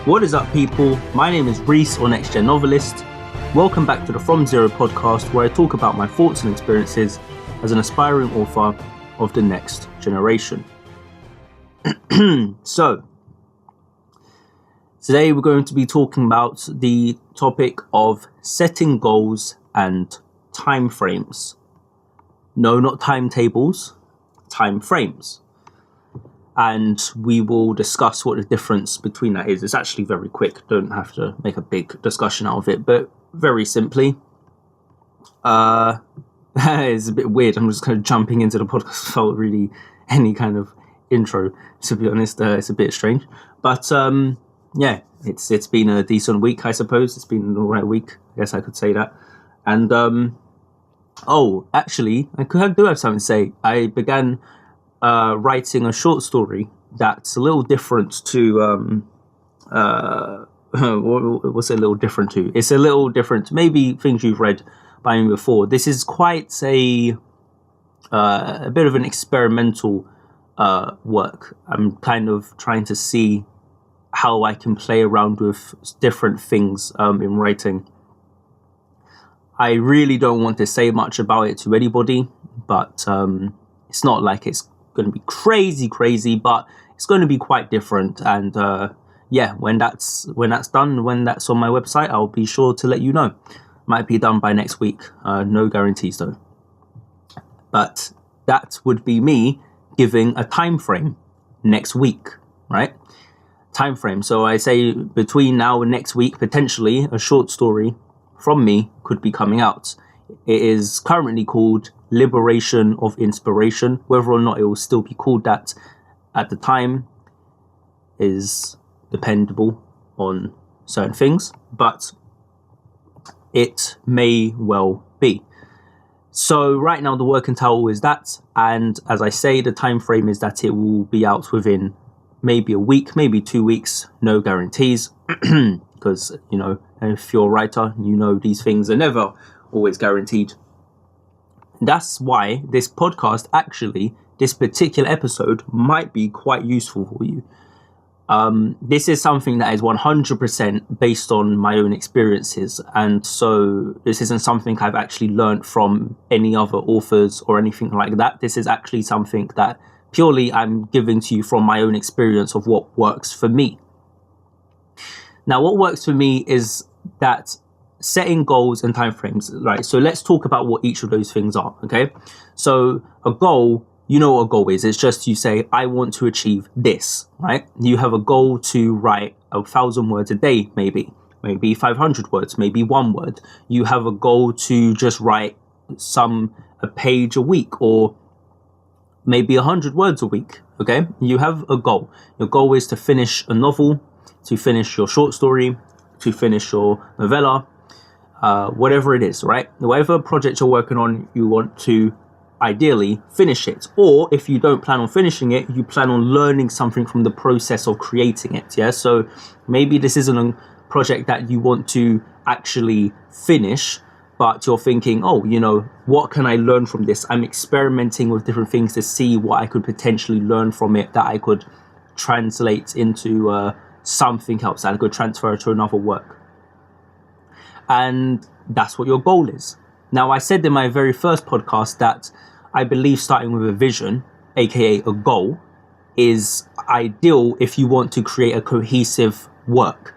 What is up, people? My name is Reese, or NextGenNovelist. Welcome back to the From Zero podcast, where I talk about my thoughts and experiences as an aspiring author of the next generation. So, today we're going to be talking about the topic of setting goals and timeframes. No, not timetables, timeframes. And we will discuss what the difference between that is. It's actually very quick. Don't have to make a big discussion out of it, but very simply, it's a bit weird. I'm just kind of jumping into the podcast without really any kind of intro, to be honest. It's a bit strange, but yeah, it's been a decent week, I suppose. It's been an alright week, I guess I could say that. And actually, I do have something to say. I began writing a short story that's a little different to what's it a little different to? It's a little different to maybe things you've read by me before. This is quite a bit of an experimental work. I'm kind of trying to see how I can play around with different things in writing. I really don't want to say much about it to anybody, but it's not like it's going to be crazy, but it's going to be quite different. And when that's done, when that's on my website, I'll be sure to let you know. Might be done by next week. No guarantees though. But that would be me giving a time frame next week, right? Time frame. So I say between now and next week, potentially a short story from me could be coming out. It is currently called Liberation of Inspiration. Whether or not it will still be called that at the time is dependable on certain things, but it may well be. So right now the working title is that, and as I say, the time frame is that it will be out within maybe a week, maybe 2 weeks. No guarantees, because if you're a writer, these things are never always guaranteed. That's why this podcast, actually, this particular episode might be quite useful for you. This is something that is 100% based on my own experiences. And so this isn't something I've actually learned from any other authors or anything like that. This is actually something that purely I'm giving to you from my own experience of what works for me. Now, what works for me is that setting goals and timeframes, right? So let's talk about what each of those things are, okay? So a goal, you know what a goal is. It's just you say, I want to achieve this, right? You have a goal to write 1,000 words a day, maybe 500 words, maybe 1 word. You have a goal to just write a page a week, or maybe 100 words a week, okay? You have a goal. Your goal is to finish a novel, to finish your short story, to finish your novella, whatever it is, right? Whatever project you're working on, you want to ideally finish it. Or if you don't plan on finishing it, you plan on learning something from the process of creating it, yeah? So maybe this isn't a project that you want to actually finish, but you're thinking, what can I learn from this? I'm experimenting with different things to see what I could potentially learn from it that I could translate into something else, that I could transfer to another work. And that's what your goal is. Now, I said in my very first podcast that I believe starting with a vision, aka a goal, is ideal if you want to create a cohesive work.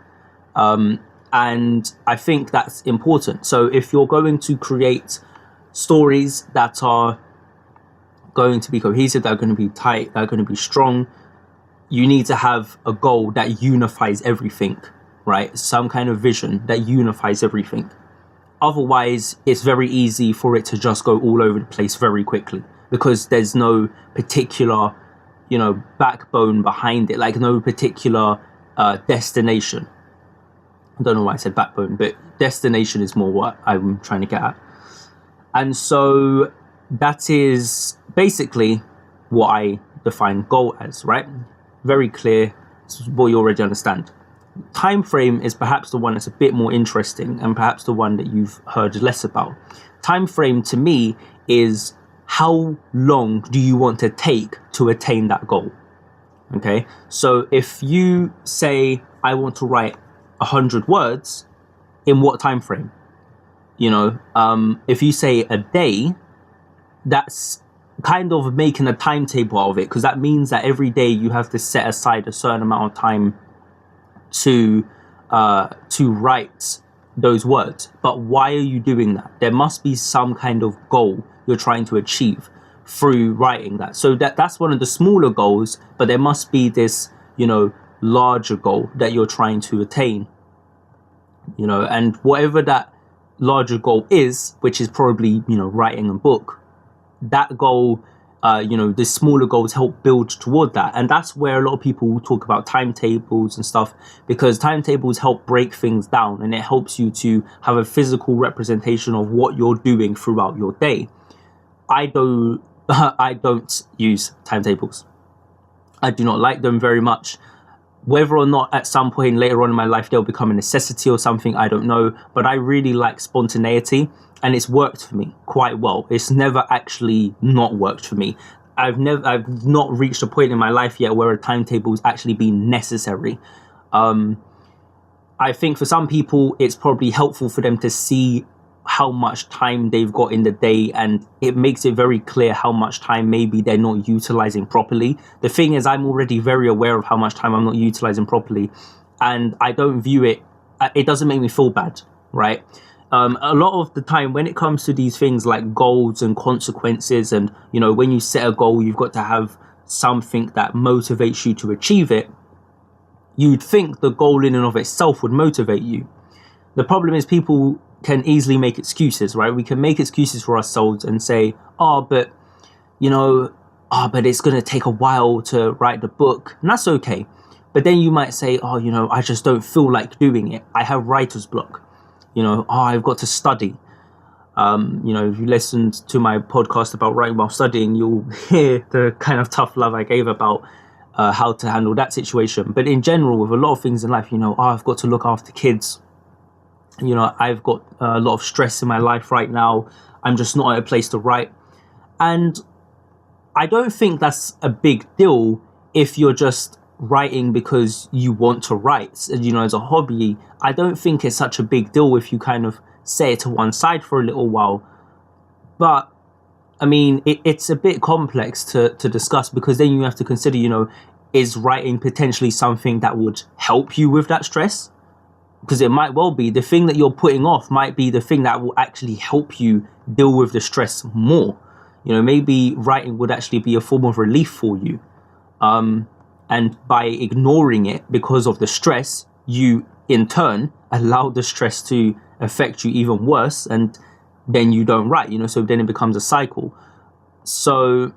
And I think that's important. So if you're going to create stories that are going to be cohesive, that are going to be tight, that are going to be strong, you need to have a goal that unifies everything, right? Some kind of vision that unifies everything. Otherwise, it's very easy for it to just go all over the place very quickly, because there's no particular, backbone behind it, like no particular destination. I don't know why I said backbone, but destination is more what I'm trying to get at. And so that is basically what I define goal as, right? Very clear. It's what you already understand. Time frame is perhaps the one that's a bit more interesting, and perhaps the one that you've heard less about. Time frame to me is how long do you want to take to attain that goal? Okay, so if you say I want to write 100 words in what time frame? If you say a day, that's kind of making a timetable out of it, because that means that every day you have to set aside a certain amount of time to write those words. But why are you doing that? There must be some kind of goal you're trying to achieve through writing that. So that's one of the smaller goals, but there must be this, larger goal that you're trying to attain. And whatever that larger goal is, which is probably, writing a book, that goal, the smaller goals help build toward that. And that's where a lot of people talk about timetables and stuff, because timetables help break things down, and it helps you to have a physical representation of what you're doing throughout your day. I don't use timetables. I do not like them very much. Whether or not at some point later on in my life they'll become a necessity or something, I don't know. But I really like spontaneity, and it's worked for me quite well. It's never actually not worked for me. I've not reached a point in my life yet where a timetable has actually been necessary. I think for some people it's probably helpful for them to see how much time they've got in the day, and it makes it very clear how much time maybe they're not utilizing properly. The thing is, I'm already very aware of how much time I'm not utilizing properly, and I don't view it doesn't make me feel bad, right? A lot of the time when it comes to these things like goals and consequences, and when you set a goal, you've got to have something that motivates you to achieve it. You'd think the goal in and of itself would motivate you. The problem is people can easily make excuses, right? We can make excuses for ourselves and say, but it's going to take a while to write the book, and that's okay. But then you might say, I just don't feel like doing it. I have writer's block. I've got to study. If you listened to my podcast about writing while studying, you'll hear the kind of tough love I gave about how to handle that situation. But in general, with a lot of things in life, I've got to look after kids. I've got a lot of stress in my life right now. I'm just not at a place to write. And I don't think that's a big deal if you're just writing because you want to write, as a hobby. I don't think it's such a big deal if you kind of set it to one side for a little while. But I mean, it's a bit complex to discuss, because then you have to consider, is writing potentially something that would help you with that stress? Because it might well be the thing that you're putting off might be the thing that will actually help you deal with the stress more. Maybe writing would actually be a form of relief for you. And by ignoring it because of the stress, you in turn allow the stress to affect you even worse, and then you don't write, so then it becomes a cycle. So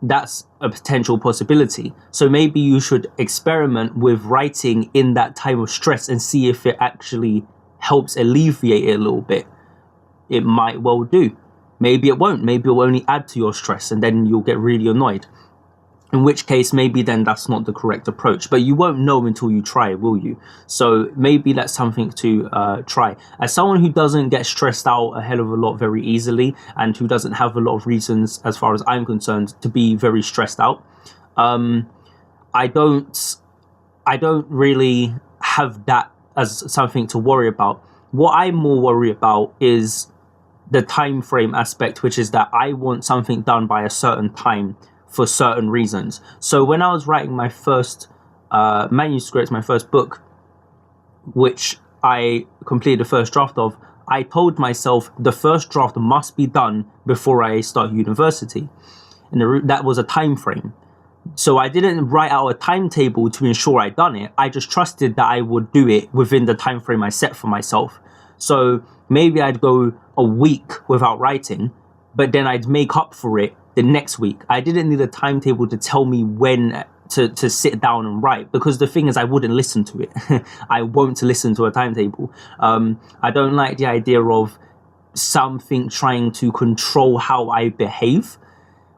that's a potential possibility. So maybe you should experiment with writing in that time of stress and see if it actually helps alleviate it a little bit. It might well do. Maybe it won't. Maybe it will only add to your stress, and then you'll get really annoyed. In which case, maybe then that's not the correct approach. But you won't know until you try, will you? So maybe that's something to try. As someone who doesn't get stressed out a hell of a lot very easily, and who doesn't have a lot of reasons, as far as I'm concerned, to be very stressed out, I don't really have that as something to worry about. What I'm more worried about is the time frame aspect, which is that I want something done by a certain time for certain reasons. So when I was writing my first manuscript, my first book, which I completed the first draft of, I told myself the first draft must be done before I start university. And that was a time frame. So I didn't write out a timetable to ensure I'd done it. I just trusted that I would do it within the time frame I set for myself. So maybe I'd go a week without writing, but then I'd make up for it the next week. I didn't need a timetable to tell me when to sit down and write, because the thing is, I wouldn't listen to it. I won't listen to a timetable. I don't like the idea of something trying to control how I behave,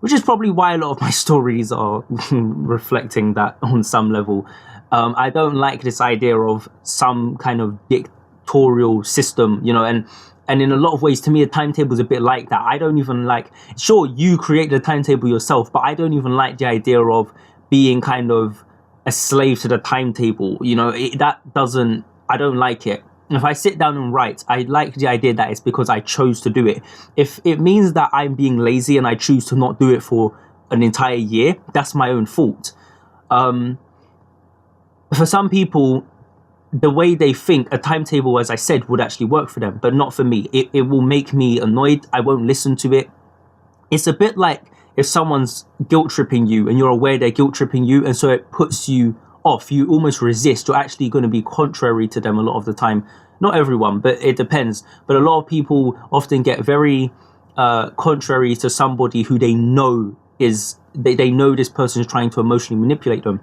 which is probably why a lot of my stories are reflecting that on some level. I don't like this idea of some kind of dictatorial system, and in a lot of ways, to me, a timetable is a bit like that. I don't even like, sure, you create the timetable yourself, but I don't even like the idea of being kind of a slave to the timetable. You know, I don't like it. If I sit down and write, I like the idea that it's because I chose to do it. If it means that I'm being lazy and I choose to not do it for an entire year, that's my own fault. For some people, the way they think, a timetable, as I said, would actually work for them, but not for me. It will make me annoyed. I won't listen to it. It's a bit like if someone's guilt tripping you and you're aware they're guilt tripping you, and so it puts you off. You almost resist. You're actually going to be contrary to them a lot of the time. Not everyone, but it depends. But a lot of people often get very contrary to somebody who they know they know this person is trying to emotionally manipulate them.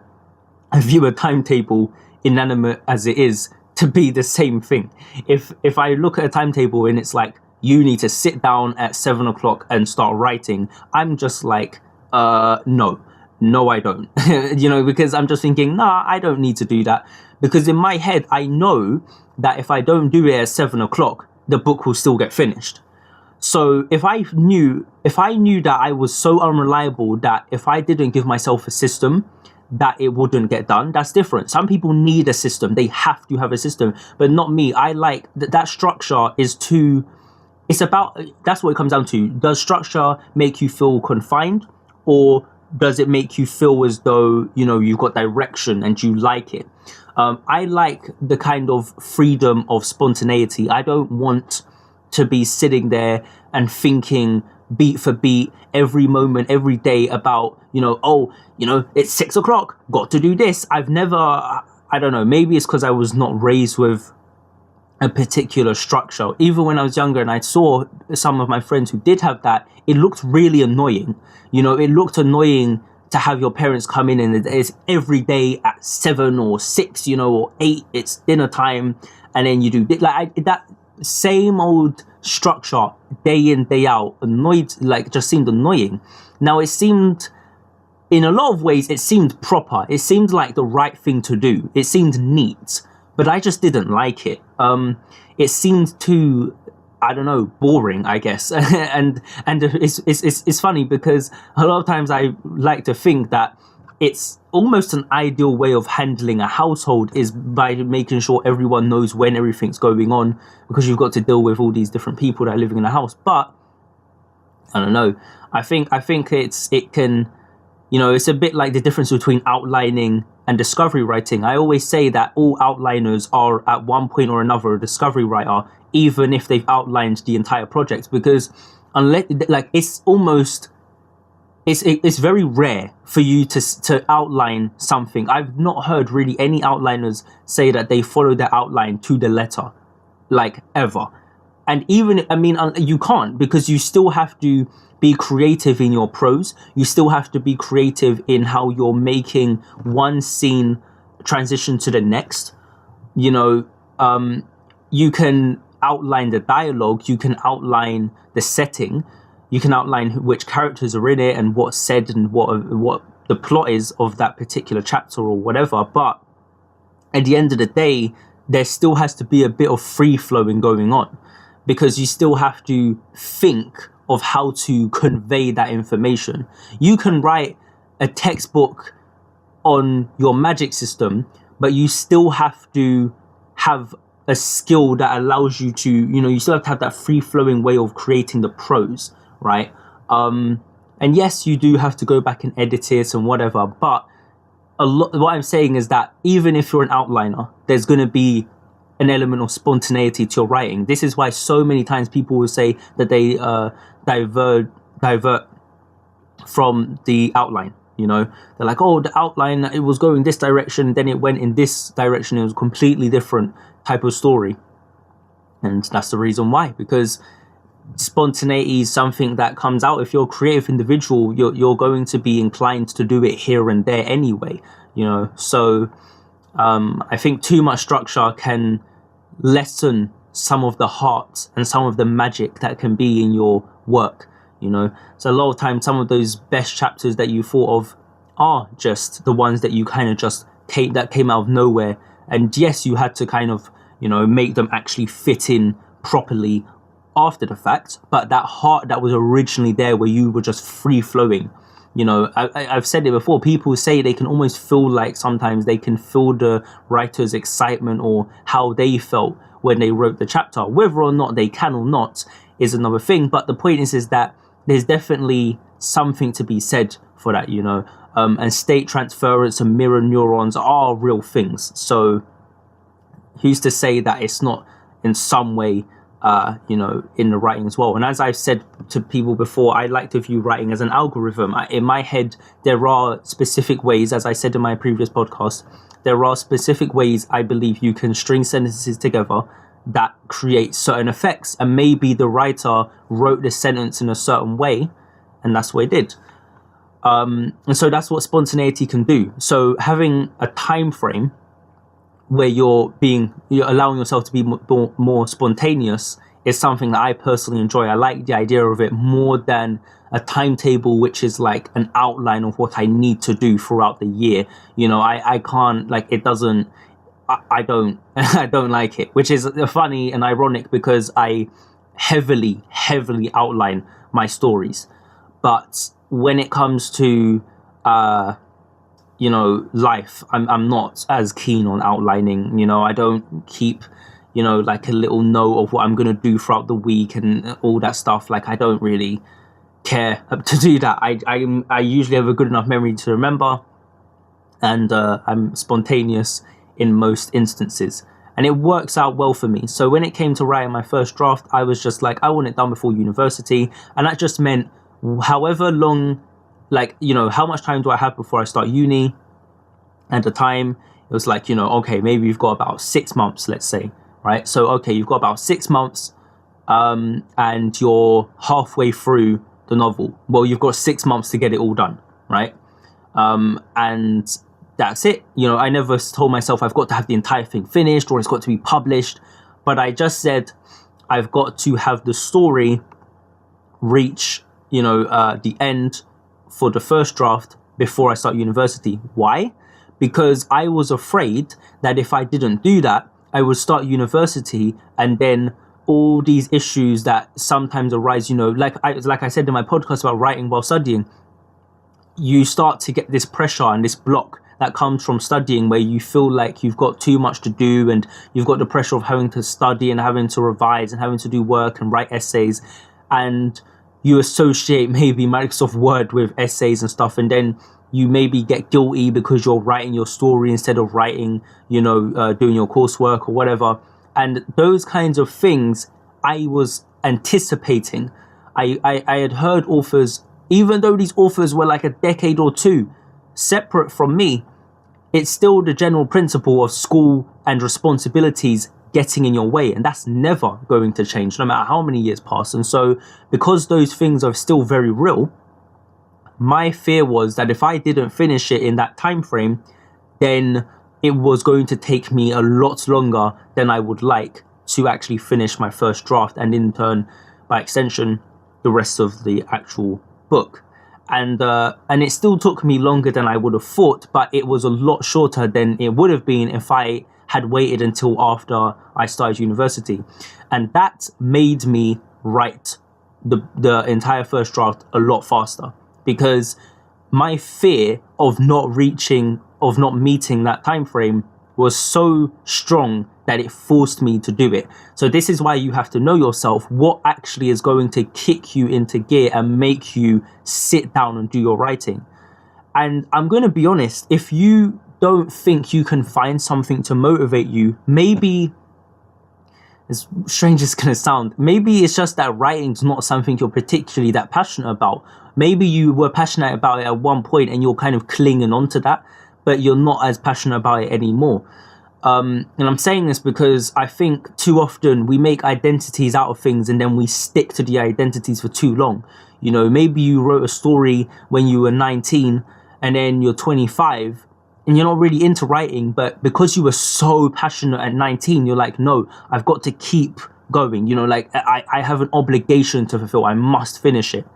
I view a timetable, inanimate as it is, to be the same thing. If I look at a timetable and it's like, you need to sit down at 7 o'clock and start writing, I'm just like, no, I don't. You know, because I'm just thinking, nah, I don't need to do that. Because in my head, I know that if I don't do it at 7 o'clock, the book will still get finished. So if I knew that I was so unreliable that if I didn't give myself a system, that it wouldn't get done, that's different. Some people need a system. They have to have a system, but not me. I like that structure is too, that's what it comes down to. Does structure make you feel confined, or does it make you feel as though, you know, you've got direction and you like it? I like the kind of freedom of spontaneity. I don't want to be sitting there and thinking beat for beat every moment, every day about, you know, oh, you know, it's 6 o'clock, got to do this. I don't know, maybe it's because I was not raised with a particular structure. Even when I was younger and I saw some of my friends who did have that, it looked really annoying. You know, it looked annoying to have your parents come in and it's every day at 7 or 6, you know, or 8, it's dinner time, and then you do that same old structure day in, day out, just seemed annoying. Now it seemed, in a lot of ways, it seemed proper. It seemed like the right thing to do. It seemed neat, but I just didn't like it. It seemed too, I don't know, boring, I guess. and it's funny because a lot of times I like to think that it's almost an ideal way of handling a household is by making sure everyone knows when everything's going on, because you've got to deal with all these different people that are living in a house. But I don't know. I think it can, you know, it's a bit like the difference between outlining and discovery writing. I always say that all outliners are at one point or another a discovery writer, even if they've outlined the entire project, because unless, like, it's very rare for you to outline something. I've not heard really any outliners say that they follow their outline to the letter, like, ever. And even, I mean, you can't, because you still have to be creative in your prose. You still have to be creative in how you're making one scene transition to the next. You know, you can outline the dialogue, you can outline the setting, you can outline which characters are in it and what's said and what the plot is of that particular chapter or whatever. But at the end of the day, there still has to be a bit of free flowing going on, because you still have to think of how to convey that information. You can write a textbook on your magic system, but you still have to have a skill that allows you to, you know, you still have to have that free flowing way of creating the prose, right? And yes, you do have to go back and edit it and whatever, but what I'm saying is that even if you're an outliner, there's going to be an element of spontaneity to your writing. This is why so many times people will say that they divert from the outline. You know, they're like, oh, the outline, it was going this direction, then it went in this direction. It was a completely different type of story. And that's the reason why, because spontaneity is something that comes out. If you're a creative individual, you're going to be inclined to do it here and there anyway, you know. So I think too much structure can lessen some of the heart and some of the magic that can be in your work, you know. So a lot of times, some of those best chapters that you thought of are just the ones that you kind of just came out of nowhere. And yes, you had to kind of, you know, make them actually fit in properly after the fact, but that heart that was originally there, where you were just free flowing, I've said it before, people say they can almost feel like sometimes they can feel the writer's excitement or how they felt when they wrote the chapter. Whether or not they can or not is another thing, but the point is that there's definitely something to be said for that, and state transference and mirror neurons are real things. So who's to say that it's not in some way in the writing as well? And as I've said to people before, I like to view writing as an algorithm. In my head, there are specific ways, as I said in my previous podcast, there are specific ways I believe you can string sentences together that create certain effects. And maybe the writer wrote the sentence in a certain way, and that's what it did. And so that's what spontaneity can do. So having a time frame where you're allowing yourself to be more spontaneous is something that I personally enjoy. I like the idea of it more than a timetable, which is like an outline of what I need to do throughout the year. I can't, like, it doesn't, I don't I don't like it, which is funny and ironic because I heavily outline my stories. But when it comes to life, I'm not as keen on outlining. I don't keep like a little note of what I'm going to do throughout the week and all that stuff. Like, I don't really care to do that. I usually have a good enough memory to remember, and I'm spontaneous in most instances, and it works out well for me. So when it came to writing my first draft, I was just like, I want it done before university, and that just meant however long, how much time do I have before I start uni? At the time, it was like, okay, maybe you've got about 6 months, let's say, right? So, okay, you've got about 6 months, and you're halfway through the novel. Well, you've got 6 months to get it all done, right? And that's it. I never told myself I've got to have the entire thing finished or it's got to be published, but I just said I've got to have the story reach, the end for the first draft before I start university. Why? Because I was afraid that if I didn't do that, I would start university and then all these issues that sometimes arise, like I said in my podcast about writing while studying, you start to get this pressure and this block that comes from studying where you feel like you've got too much to do and you've got the pressure of having to study and having to revise and having to do work and write essays, and you associate maybe Microsoft Word with essays and stuff, and then you maybe get guilty because you're writing your story instead of writing, doing your coursework or whatever. And those kinds of things I was anticipating. I had heard authors, even though these authors were like a decade or two separate from me, it's still the general principle of school and responsibilities getting in your way, and that's never going to change no matter how many years pass. And so because those things are still very real, my fear was that if I didn't finish it in that time frame, then it was going to take me a lot longer than I would like to actually finish my first draft, and in turn, by extension, the rest of the actual book. And it still took me longer than I would have thought, but it was a lot shorter than it would have been if I had waited until after I started university. And that made me write the entire first draft a lot faster, because my fear of not meeting that time frame was so strong that it forced me to do it. So this is why you have to know yourself, what actually is going to kick you into gear and make you sit down and do your writing. And I'm going to be honest, if you don't think you can find something to motivate you, maybe, as strange as it's going to sound, maybe it's just that writing's not something you're particularly that passionate about. Maybe you were passionate about it at one point and you're kind of clinging on to that, but you're not as passionate about it anymore. And I'm saying this because I think too often we make identities out of things and then we stick to the identities for too long. Maybe you wrote a story when you were 19 and then you're 25 and you're not really into writing, but because you were so passionate at 19, you're like, no, I've got to keep going. I have an obligation to fulfill. I must finish it.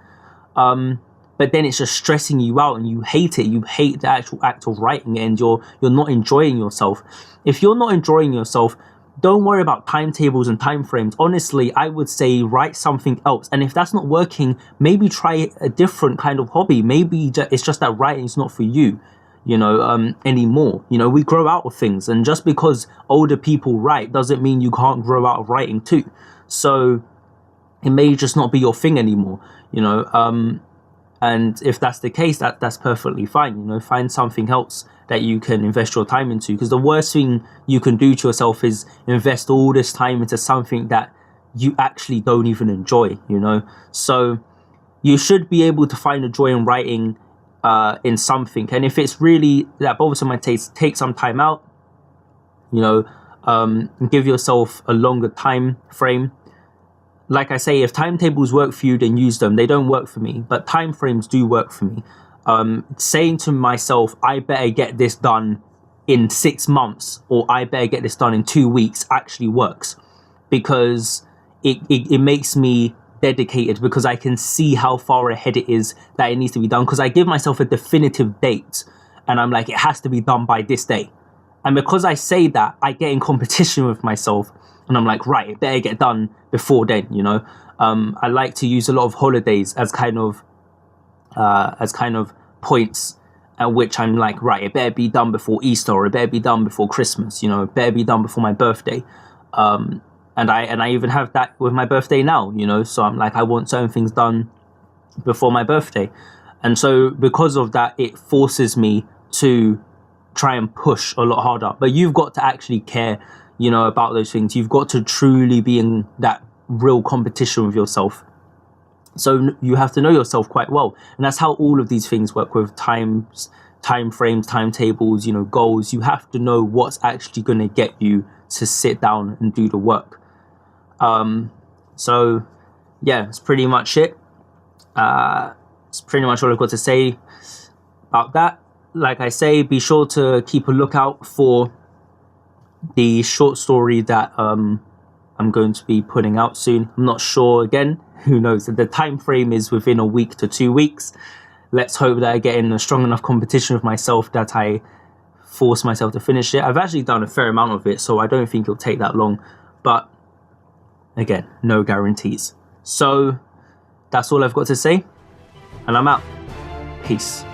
But then it's just stressing you out and you hate it. You hate the actual act of writing it and you're not enjoying yourself. If you're not enjoying yourself, don't worry about timetables and time frames. Honestly, I would say write something else. And if that's not working, maybe try a different kind of hobby. Maybe it's just that writing is not for you, anymore. We grow out of things. And just because older people write doesn't mean you can't grow out of writing too. So it may just not be your thing anymore, and if that's the case, that's perfectly fine. Find something else that you can invest your time into, because the worst thing you can do to yourself is invest all this time into something that you actually don't even enjoy. So you should be able to find a joy in writing in something. And if it's really that bothersome, take some time out, and give yourself a longer time frame. Like I say, if timetables work for you, then use them. They don't work for me, but time frames do work for me. Saying to myself, I better get this done in 6 months, or I better get this done in 2 weeks, actually works, because it makes me dedicated, because I can see how far ahead it is that it needs to be done, because I give myself a definitive date and I'm like, it has to be done by this day. And because I say that, I get in competition with myself. And I'm like, right, it better get done before then, I like to use a lot of holidays as kind of points at which I'm like, right, it better be done before Easter, or it better be done before Christmas, it better be done before my birthday. And I even have that with my birthday now, so I'm like, I want certain things done before my birthday. And so because of that, it forces me to try and push a lot harder. But you've got to actually care, about those things. You've got to truly be in that real competition with yourself. So you have to know yourself quite well. And that's how all of these things work with time frames, timetables, goals. You have to know what's actually going to get you to sit down and do the work. So yeah, it's pretty much it. It's pretty much all I've got to say about that. Like I say, be sure to keep a lookout for the short story that I'm going to be putting out soon. I'm not sure, again, who knows. The time frame is within a week to 2 weeks. Let's hope that I get in a strong enough competition with myself that I force myself to finish it. I've actually done a fair amount of it, so I don't think it'll take that long. But again, no guarantees. So that's all I've got to say, and I'm out. Peace.